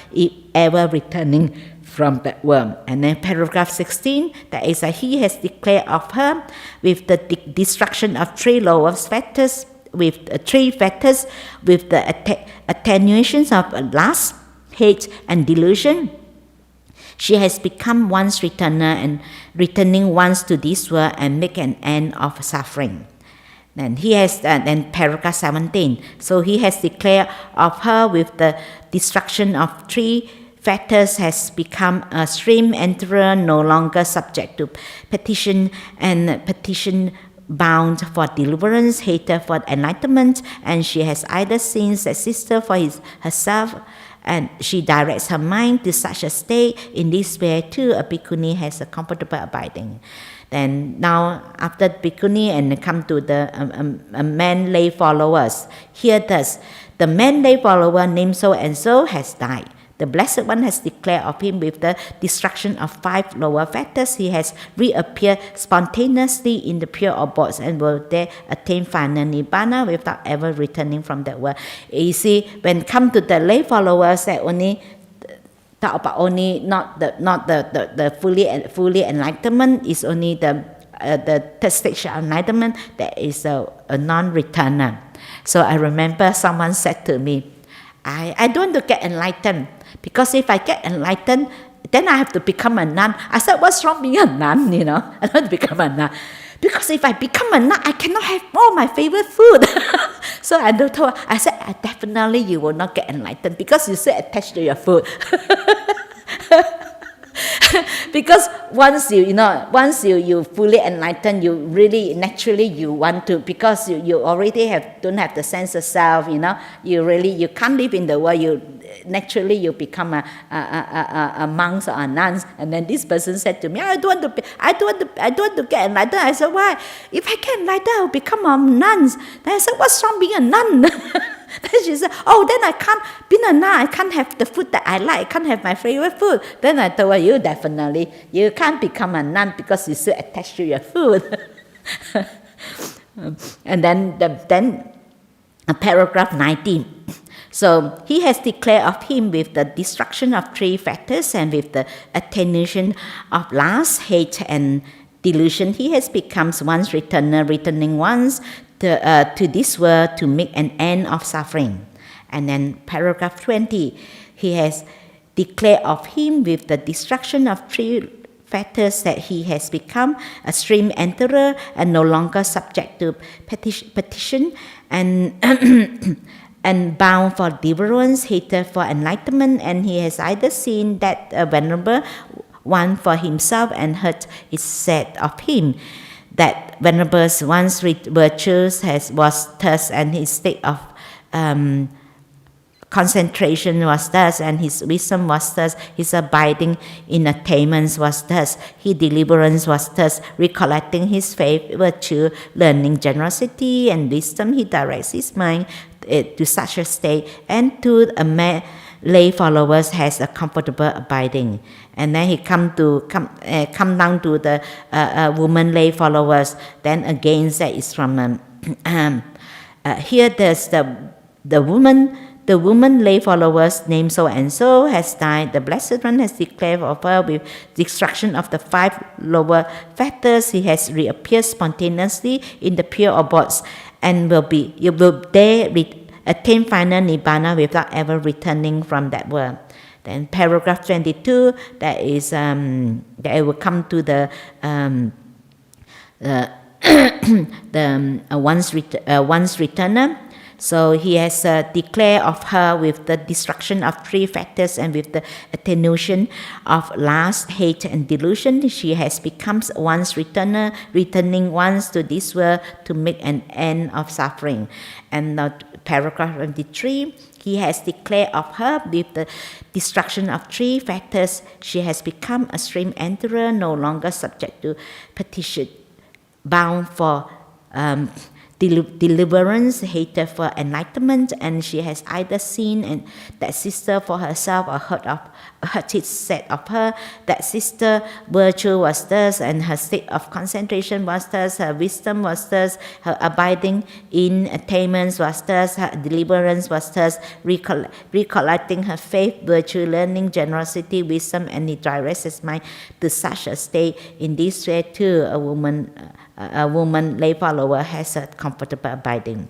ever returning from that world. And then paragraph 16, that is he has declared of her with the destruction of 3 lower factors, with 3 factors, with the attenuations of lust, hate, and delusion. She has become once returner, and returning once to this world, and make an end of suffering. Then he has, then paragraph 17. So he has declared of her with the destruction of 3 factors, has become a stream enterer, no longer subject to petition, and petition bound for deliverance, hater for enlightenment, and she has either seen the sister for herself, and she directs her mind to such a state. In this way too, a bhikkhuni has a comfortable abiding. Then now after bhikkhuni, and come to the man lay followers. Here thus, the man lay follower named so and so has died. The Blessed One has declared of him with the destruction of 5 lower factors. He has reappeared spontaneously in the pure abodes, and will there attain final nibbana without ever returning from that world. You see, when come to the lay followers, that only talk about only not the fully enlightenment, is only the third stage of enlightenment, that is a non-returner. So I remember someone said to me, I don't want to get enlightened, because if I get enlightened, then I have to become a nun. I said, what's wrong being a nun, I don't want to become a nun. Because if I become a nun, I cannot have all my favorite food. So I told her, I said, definitely you will not get enlightened, because you still attached to your food. Because once you fully enlightened, you really naturally you want to, because you already don't have the sense of self, you can't live in the world, you become a monk or a nun. And then this person said to me, I don't want to get enlightened. I said, why? If I get enlightened, I will become a nun. Then I said, what's wrong being a nun? Then she said, then I can't be a nun, I can't have the food that I like, I can't have my favorite food. Then I told her, you can't become a nun, because you still attached to your food. And then paragraph 19. So he has declared of him with the destruction of 3 factors, and with the attenuation of lust, hate, and delusion. He has become once returner, returning once to this world to make an end of suffering. And then paragraph 20, he has declared of him with the destruction of 3 factors, that he has become a stream enterer, and no longer subject to petition, and and bound for deliverance, hated for enlightenment. And he has either seen that Venerable One for himself, and heard it said of him that Venerable One's virtues was thus, and his state of concentration was thus, and his wisdom was thus, his abiding in attainments was thus, his deliverance was thus, recollecting his faith, virtue, learning, generosity, and wisdom. He directs his mind to such a state, and to lay followers has a comfortable abiding. And then he come down to the woman lay followers. Then again, that is from here there's the woman lay followers named so and so has died. The Blessed One has declared of her with destruction of the 5 lower factors. He has reappeared spontaneously in the pure abodes and will there attain final nibbana without ever returning from that world. Then paragraph 22, that is that I will come to the once returner. So he has declared of her with the destruction of 3 factors and with the attenuation of lust, hate, and delusion. She has become once returner, returning once to this world to make an end of suffering. And now paragraph 23, he has declared of her with the destruction of 3 factors. She has become a stream enterer, no longer subject to petition, bound for deliverance, hated for enlightenment, and she has either seen that sister for herself or heard it said of her. That sister virtue was thus, and her state of concentration was thus, her wisdom was thus, her abiding in attainments was thus, her deliverance was thus, recollecting her faith, virtue, learning, generosity, wisdom, and it directs his mind to such a state. In this way too, a woman lay follower has a comfortable abiding.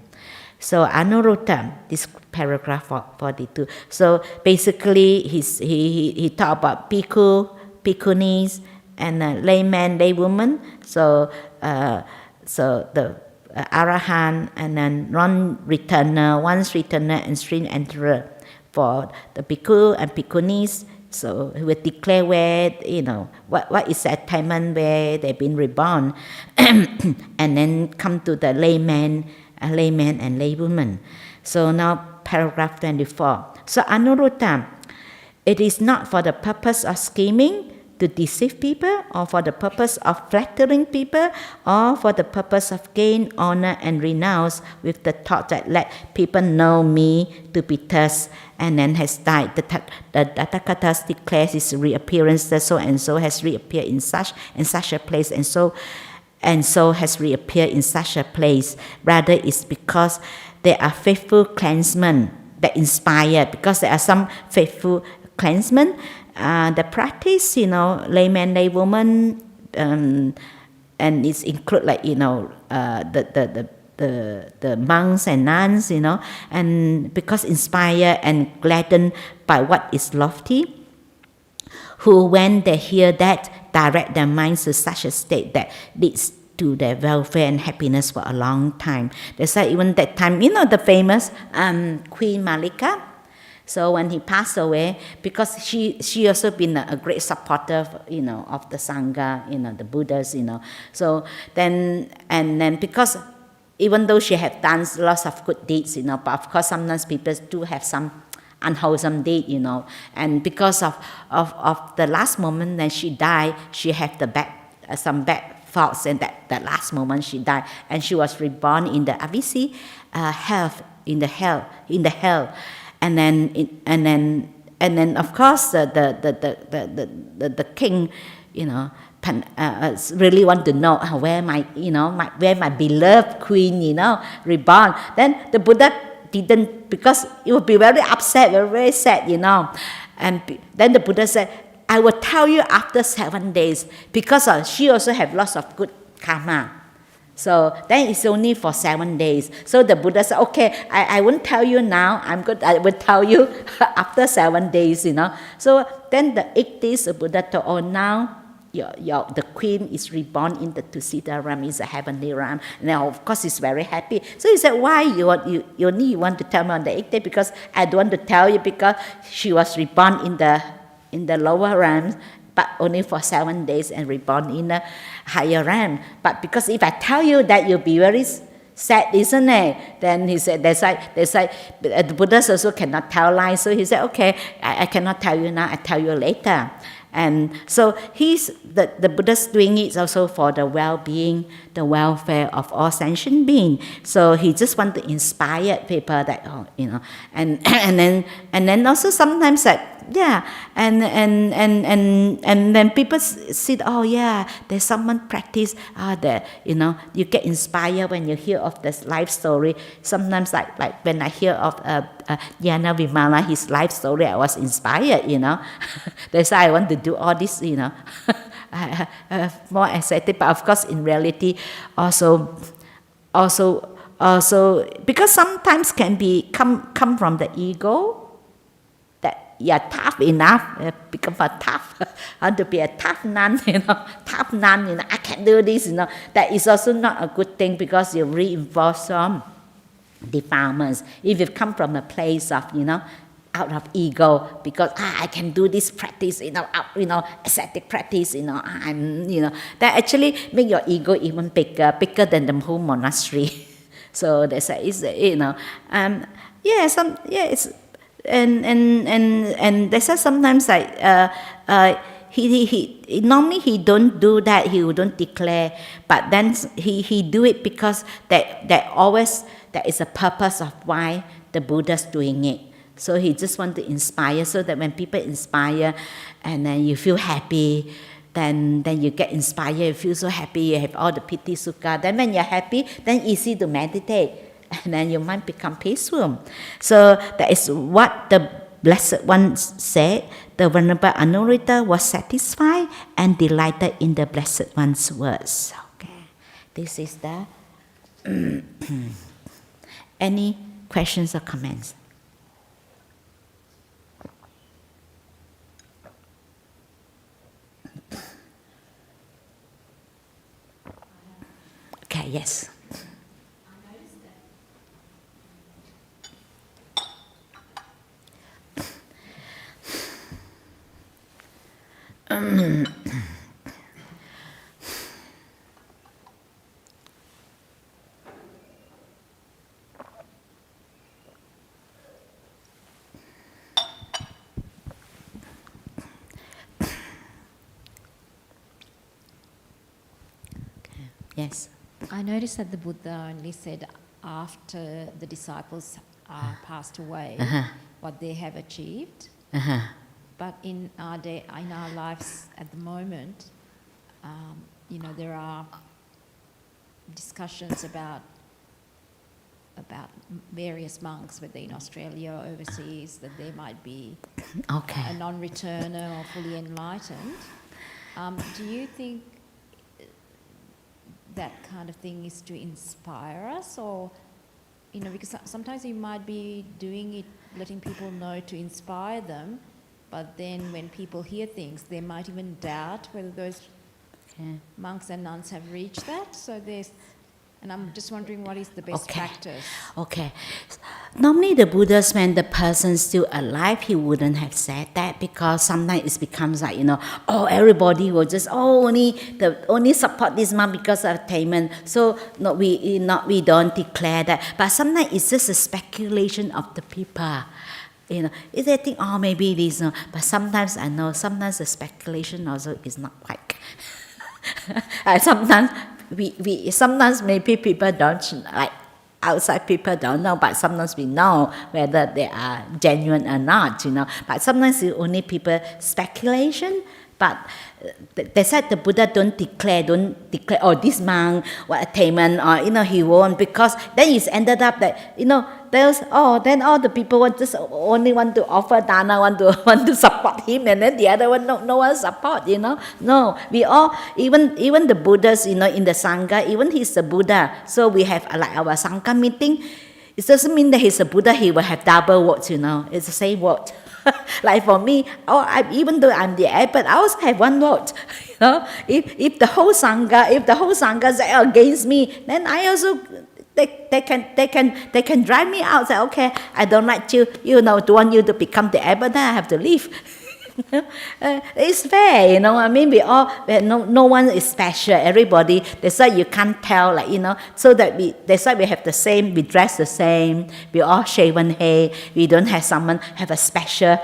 So Anuruddha, this paragraph 42. So basically, he talked about bhikkhu, bhikkhunis, and layman, laywoman. So the arahant, and then non-returner, once returner, and stream enterer. For the bhikkhu and bhikkhunis, so he will declare where, what is the attainment where they've been reborn, and then come to the layman and laywoman. So now paragraph 24. So Anuruddha, it is not for the purpose of scheming to deceive people, or for the purpose of flattering people, or for the purpose of gain, honor, and renown, with the thought that let people know me to be thus, and then has died. The Tathagata declares his reappearance that so and so has reappeared in such and such a place, and so has reappeared in such a place. Rather, it's because there are faithful clansmen that inspire, because there are some faithful clansmen. The practice, layman, laywoman, and it's include the monks and nuns, and because inspired and gladdened by what is lofty, who when they hear that direct their minds to such a state that leads to their welfare and happiness for a long time. That's why even that time, the famous Queen Malika. So when he passed away, because she also been a great supporter, of the Sangha, the Buddhas, So then because even though she had done lots of good deeds, but of course sometimes people do have some unwholesome deed, and because of the last moment when she died, she had some bad thoughts, and that last moment she died, and she was reborn in the Avisi hell, in the hell. And then of course the king, really want to know where my beloved queen, reborn. Then the Buddha didn't, because it would be very upset, very, very sad, And then the Buddha said, I will tell you after 7 days, because she also have lots of good karma. So then it's only for 7 days. So the Buddha said, okay, I won't tell you now. I will tell you after 7 days, So then the 8 days, the Buddha told, now the queen is reborn in the Tusita realm, is a heavenly realm. Now, of course, he's very happy. So he said, why you want to tell me on the 8th day? Because I don't want to tell you, because she was reborn in the lower realms, but only for 7 days, and reborn in a higher realm. But because if I tell you that, you'll be very sad, isn't it? Then he said, that's why the Buddhas also cannot tell lies. So he said, okay, I cannot tell you now, I tell you later. And so the Buddha's doing it also for the well-being, the welfare of all sentient beings. So he just want to inspire people that, and then also sometimes that and then people see, oh yeah, there's someone practice that, you get inspired when you hear of this life story. Sometimes like when I hear of Jnana Vimala, his life story, I was inspired, That's why I want to do all this, more excited. But of course, in reality, also because sometimes can be come from the ego, that you're tough enough, become a tough, how to be a tough nun, tough nun, I can do this, That is also not a good thing, because you reinforce some defilements. If you come from a place of, out of ego, because I can do this practice, ascetic practice, that actually make your ego even bigger than the whole monastery. So that's it's and they said sometimes he normally he don't do that, he wouldn't declare, but then he do it because that always there is a purpose of why the Buddha's doing it. So he just want to inspire, so that when people inspire and then you feel happy, then you get inspired, you feel so happy, you have all the piti sukha. Then when you're happy, then easy to meditate, and then your mind become peaceful. So that is what the Blessed One said. The Venerable Anuruddha was satisfied and delighted in the Blessed One's words. Okay, this is the any questions or comments? Okay, yes. Yes. I noticed that the Buddha only said after the disciples passed away what they have achieved. But in our lives at the moment, there are discussions about various monks, whether in Australia or overseas, that they might be a non-returner or fully enlightened. Do you think that kind of thing is to inspire us, or because sometimes you might be doing it, letting people know to inspire them, but then when people hear things, they might even doubt whether those monks and nuns have reached that. So and I'm just wondering, what is the best practice? Okay. Normally the Buddhas, when the person's still alive, he wouldn't have said that, because sometimes it becomes like, everybody will just, only support this monk because of attainment. So we don't declare that. But sometimes it's just a speculation of the people. If they think, maybe this, but sometimes I know, sometimes the speculation also is not quite. Sometimes sometimes maybe people don't, like outside people don't know, but sometimes we know whether they are genuine or not, But sometimes it's only people speculation. But they said the Buddha don't declare, this monk, what attainment, or, he won't, because then it's ended up that, then all the people only want to offer dana, want to support him, and then the other one, no one support, No, we all, even the Buddhas, in the Sangha, even he's the Buddha, so we have like our Sangha meeting. It doesn't mean that he's a Buddha, he will have double votes, It's the same vote. Like for me, even though I'm the abbot, I also have one vote. If the whole Sangha say against me, then I also they can drive me out. Say, okay, I don't like you, don't want you to become the abbot, then I have to leave. It's fair, we all, no one is special, everybody, that's why you can't tell, so that's why we have the same, we dress the same, we all shaven hair, we don't have someone have a special,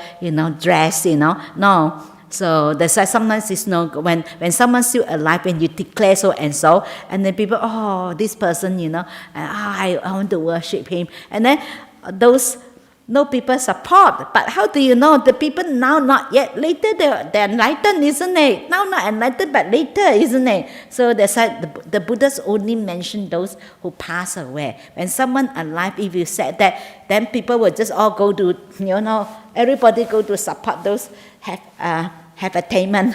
dress, no. So that's why sometimes it's when someone's still alive, when you declare so and so, and then people, this person, I want to worship him, and then those no people support. But how do you know the people now not yet? Later they're enlightened, isn't it? Now not enlightened, but later, isn't it? So that's why the Buddhas only mention those who pass away. When someone alive, if you said that, then people will just all go to, everybody go to support those have attainment.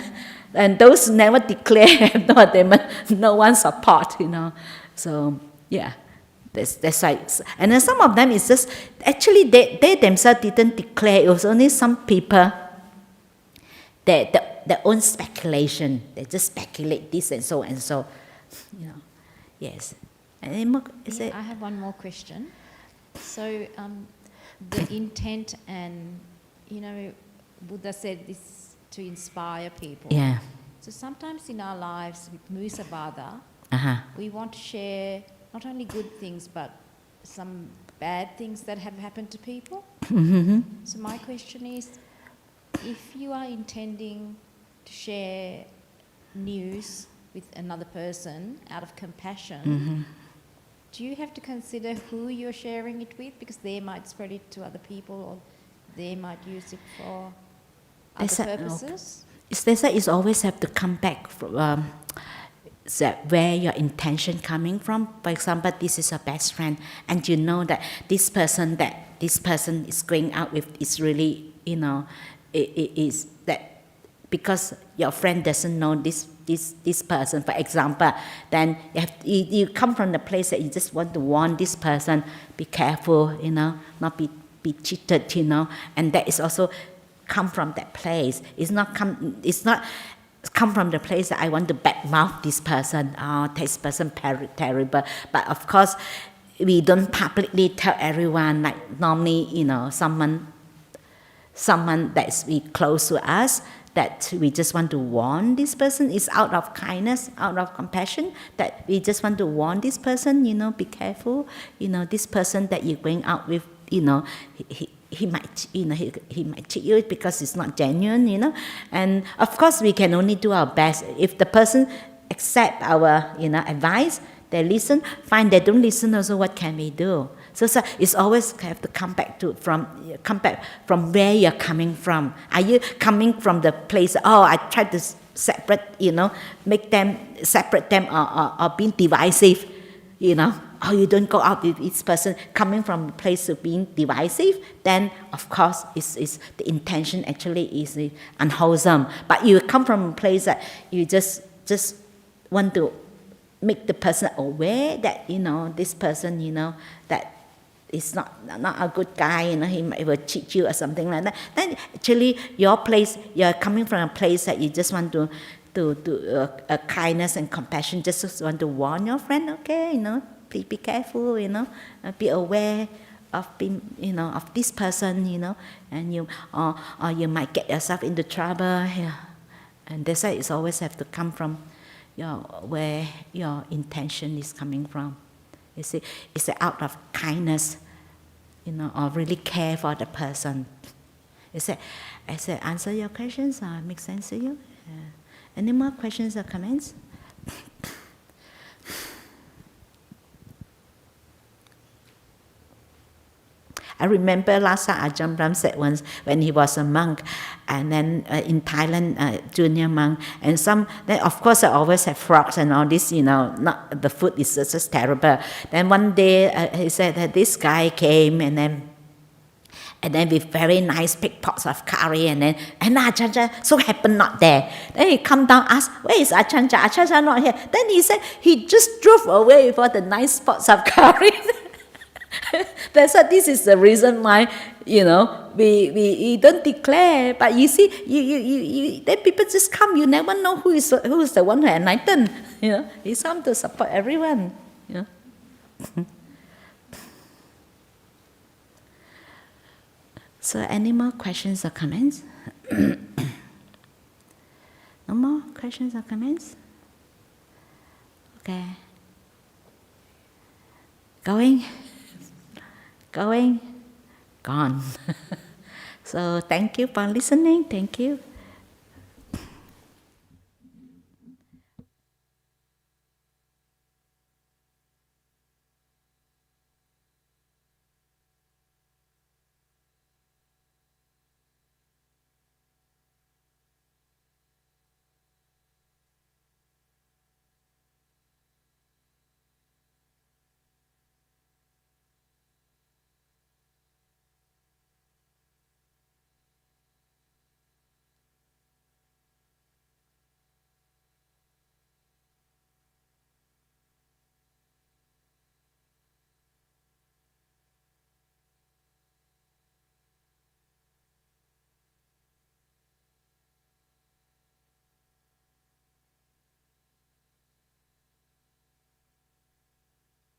And those never declare have no attainment, no one support, So, yeah. That's right. And then some of them is just, actually they themselves didn't declare. It was only some people, their own speculation. They just speculate this and so and so. Yes. Any more? I have one more question. So the intent and, Buddha said this to inspire people. Yeah. So sometimes in our lives with Musabada, we want to share not only good things, but some bad things that have happened to people. Mm-hmm. So my question is, if you are intending to share news with another person out of compassion, do you have to consider who you're sharing it with? Because they might spread it to other people, or they might use it for other purposes. It's always have to come back from where your intention coming from. For example, this is your best friend, and you know that this person is going out with is really, it is that because your friend doesn't know this person, for example, then you come from the place that you just want to warn this person, be careful, not be cheated, and that is also come from that place. It's not come from the place that I want to badmouth this person. Oh, this person terrible. But of course, we don't publicly tell everyone. Like normally, someone that's close to us, that we just want to warn this person. Is out of kindness, out of compassion, that we just want to warn this person. Be careful. This person that you're going out with. He might, he might cheat you because it's not genuine, And of course, we can only do our best. If the person accept our, advice, they listen. Fine. They don't listen. Also, what can we do? So it's always have to come back from where you're coming from. Are you coming from the place? Oh, I tried to separate, make them separate them, or being divisive, Oh, you don't go out with each person coming from a place of being divisive, then of course it's the intention actually is unwholesome. But you come from a place that you just want to make the person aware that this person that is not a good guy, he might will cheat you or something like that. Then actually your place, you're coming from a place that you just want to kindness and compassion, just want to warn your friend, okay, be careful, be aware of being, of this person, and you or you might get yourself into trouble. Yeah. And that's why it's always have to come from where your intention is coming from. You see, it's out of kindness, or really care for the person. I said, answer your questions. Make sense to you? Any more questions or comments? I remember Lhasa Ajahn Brahm said once when he was a monk, and then in Thailand, junior monk, and then of course I always have frogs and all this, not the food is just terrible. Then one day he said that this guy came and then with very nice big pots of curry, and Ajahn so happened not there. Then he come down, ask, where is Ajahn? Ajahn not here. Then he said he just drove away with all the nice pots of curry. That's why this is the reason why we don't declare. But you see, you then people just come. You never know who is the one who enlightened. He's come to support everyone. So, any more questions or comments? No more questions or comments? Okay. Going, gone. So thank you for listening. Thank you.